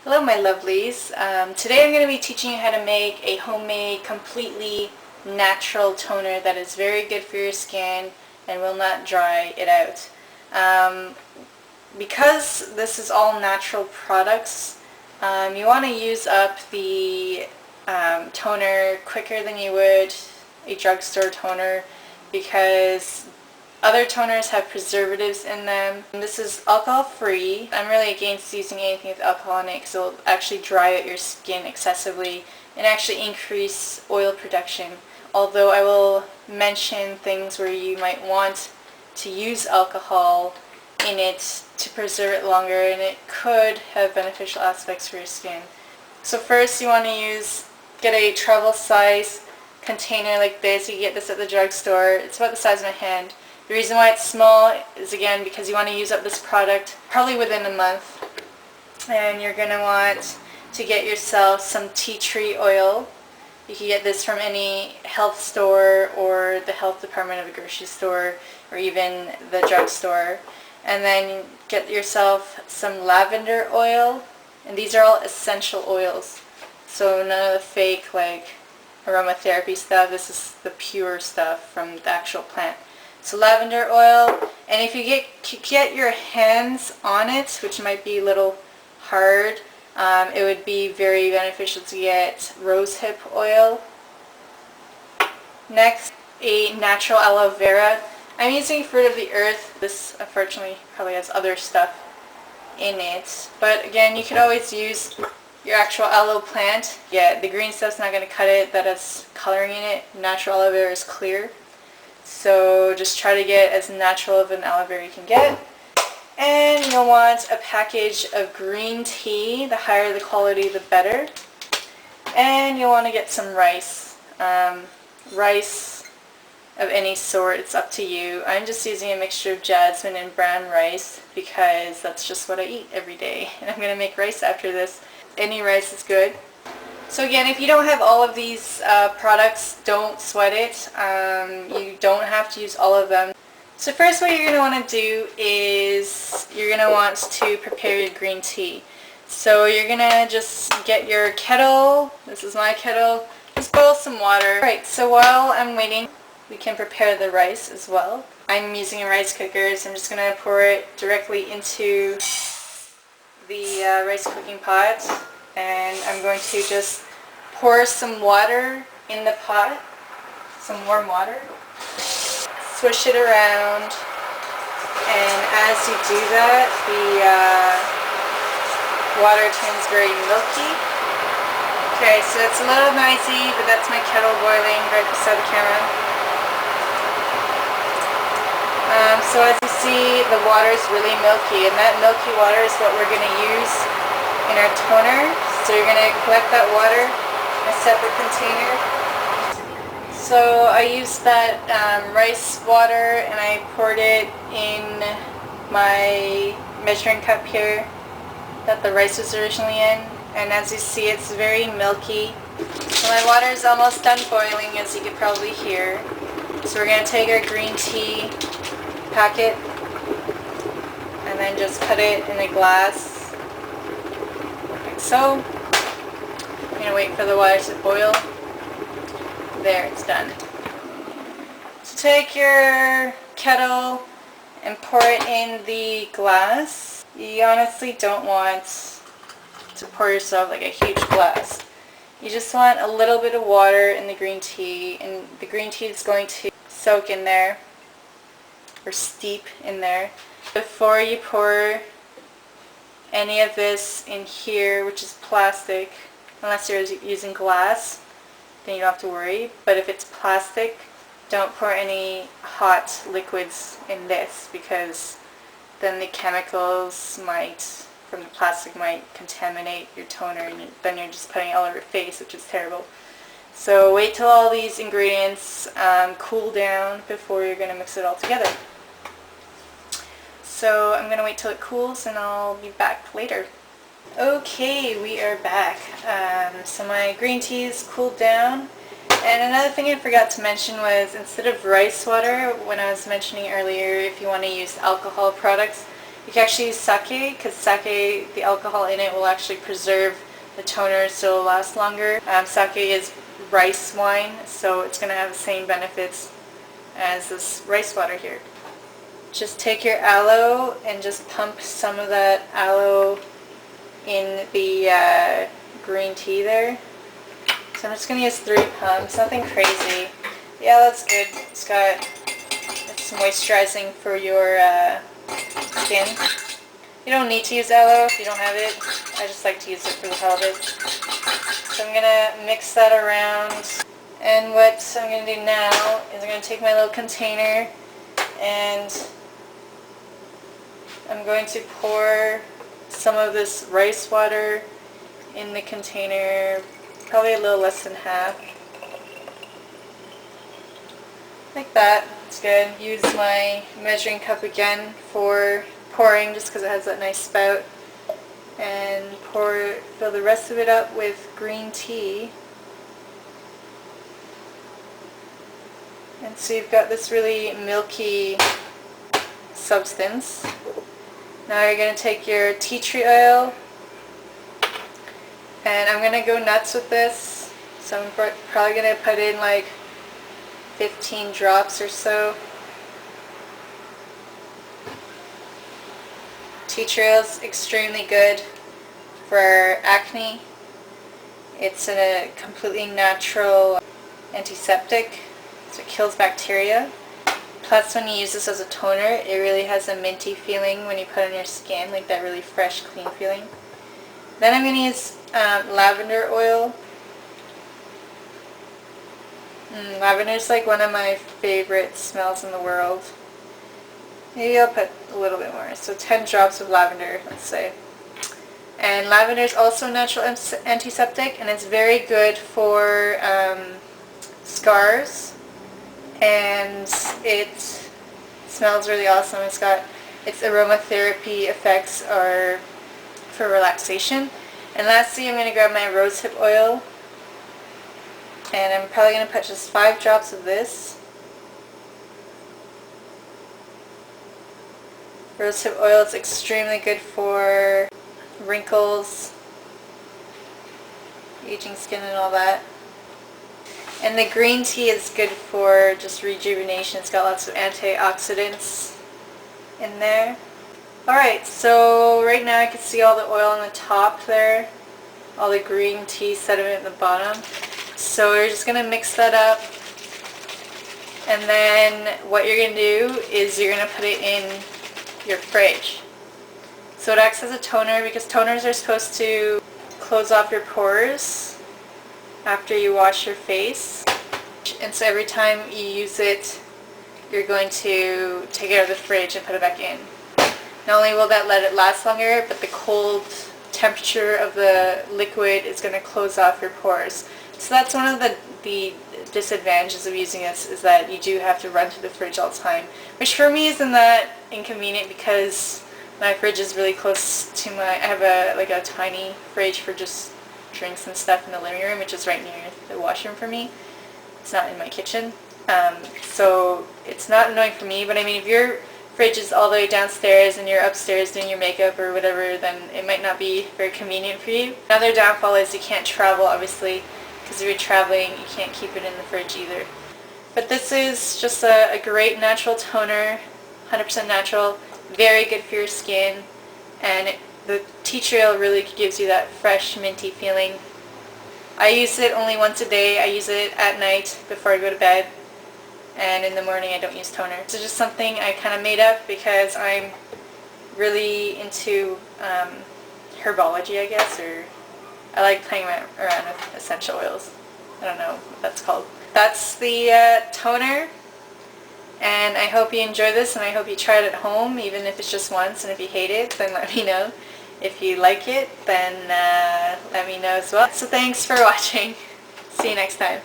Hello my lovelies. Today I'm going to be teaching you how to make a homemade, completely natural toner that is very good for your skin and will not dry it out. Because this is all natural products, you want to use up the toner quicker than you would a drugstore toner because other toners have preservatives in them. This is alcohol free. I'm really against using anything with alcohol in it because it will actually dry out your skin excessively and actually increase oil production. Although I will mention things where you might want to use alcohol in it to preserve it longer, and it could have beneficial aspects for your skin. So first you want to get a travel size container like this. You can get this at the drugstore. It's about the size of my hand. The reason why it's small is again because you want to use up this product probably within a month, and you're going to want to get yourself some tea tree oil. You can get this from any health store or the health department of a grocery store or even the drugstore. And then get yourself some lavender oil, and these are all essential oils, so none of the fake like aromatherapy stuff. This is the pure stuff from the actual plant. So lavender oil, and if you get your hands on it, which might be a little hard, it would be very beneficial to get rosehip oil. Next, a natural aloe vera. I'm using Fruit of the Earth. This unfortunately probably has other stuff in it, but again, you could always use your actual aloe plant. Yeah, the green stuff's not going to cut it. That has coloring in it. Natural aloe vera is clear. So just try to get as natural of an aloe vera you can get. And you'll want a package of green tea. The higher the quality, the better. And you'll want to get some rice. Rice of any sort, it's up to you. I'm just using a mixture of jasmine and brown rice because that's just what I eat every day. And I'm going to make rice after this. Any rice is good. So again, if you don't have all of these products, don't sweat it. You don't have to use all of them. So first what you're going to want to do is you're going to want to prepare your green tea. So you're going to just get your kettle. This is my kettle. Just boil some water. Alright, so while I'm waiting, we can prepare the rice as well. I'm using a rice cooker, so I'm just going to pour it directly into the rice cooking pot, and I'm going to just pour some water in the pot, some warm water, swish it around, and as you do that, the water turns very milky. Okay, so it's a little noisy, but that's my kettle boiling right beside the camera. So as you see, the water is really milky, and that milky water is what we're going to use in our toner. So you're going to collect that water in a separate container. So I used that rice water and I poured it in my measuring cup here that the rice was originally in. And as you see, it's very milky. So my water is almost done boiling, as you can probably hear. So we're going to take our green tea packet and then just put it in a glass like so. I'm going to wait for the water to boil. There, it's done. So take your kettle and pour it in the glass. You honestly don't want to pour yourself like a huge glass. You just want a little bit of water in the green tea, and the green tea is going to soak in there or steep in there. Before you pour any of this in here, which is plastic, unless you're using glass, then you don't have to worry. But if it's plastic, don't pour any hot liquids in this, because then the chemicals from the plastic might contaminate your toner, and then you're just putting it all over your face, which is terrible. So wait till all these ingredients cool down before you're going to mix it all together. So I'm going to wait till it cools and I'll be back later. Okay, we are back. So my green tea is cooled down. And another thing I forgot to mention was, instead of rice water, when I was mentioning earlier if you want to use alcohol products, You can actually use sake, because sake, the alcohol in it will actually preserve the toner so it'll last longer. Sake is rice wine, so it's going to have the same benefits as this rice water here. Just take your aloe and just pump some of that aloe in the green tea there. So I'm just going to use 3 pumps, nothing crazy. Yeah, that's good. It's moisturizing for your skin. You don't need to use aloe if you don't have it. I just like to use it for the hell of it. So I'm going to mix that around. And what I'm going to do now is I'm going to take my little container and I'm going to pour some of this rice water in the container, probably a little less than half. Like that. It's good. Use my measuring cup again for pouring just because it has that nice spout. And fill the rest of it up with green tea. And so you've got this really milky substance. Now you're going to take your tea tree oil, and I'm going to go nuts with this. So I'm probably going to put in like 15 drops or so. Tea tree oil is extremely good for acne. It's a completely natural antiseptic, so it kills bacteria. Plus, when you use this as a toner, it really has a minty feeling when you put it on your skin, like that really fresh, clean feeling. Then I'm going to use lavender oil. Lavender is like one of my favorite smells in the world. Maybe I'll put a little bit more. So 10 drops of lavender, let's say. And lavender is also a natural antiseptic, and it's very good for scars. And it smells really awesome. Its aromatherapy effects are for relaxation. And lastly, I'm going to grab my rosehip oil, and I'm probably going to put just 5 drops of this. Rosehip oil is extremely good for wrinkles, aging skin and all that. And the green tea is good for just rejuvenation. It's got lots of antioxidants in there. Alright, so right now I can see all the oil on the top there, all the green tea sediment at the bottom. So you're just going to mix that up, and then what you're going to do is you're going to put it in your fridge. So it acts as a toner, because toners are supposed to close off your pores after you wash your face. And so every time you use it, you're going to take it out of the fridge and put it back in. Not only will that let it last longer, but the cold temperature of the liquid is going to close off your pores. So that's one of the disadvantages of using this, is that you do have to run to the fridge all the time, which for me isn't that inconvenient because my fridge is really close to I have a tiny fridge for just drinks and stuff in the living room, which is right near the washroom for me. It's not in my kitchen. So it's not annoying for me, but I mean, if your fridge is all the way downstairs and you're upstairs doing your makeup or whatever, then it might not be very convenient for you. Another downfall is you can't travel, obviously, because if you're traveling, you can't keep it in the fridge either. But this is just a great natural toner, 100% natural, very good for your skin, and the tea tree oil really gives you that fresh, minty feeling. I use it only once a day. I use it at night before I go to bed, and in the morning I don't use toner. It's just something I kind of made up because I'm really into herbology, I guess, or I like playing around with essential oils. I don't know what that's called. That's the toner, and I hope you enjoy this, and I hope you try it at home, even if it's just once, and if you hate it, then let me know. If you like it, then let me know as well. So thanks for watching. See you next time.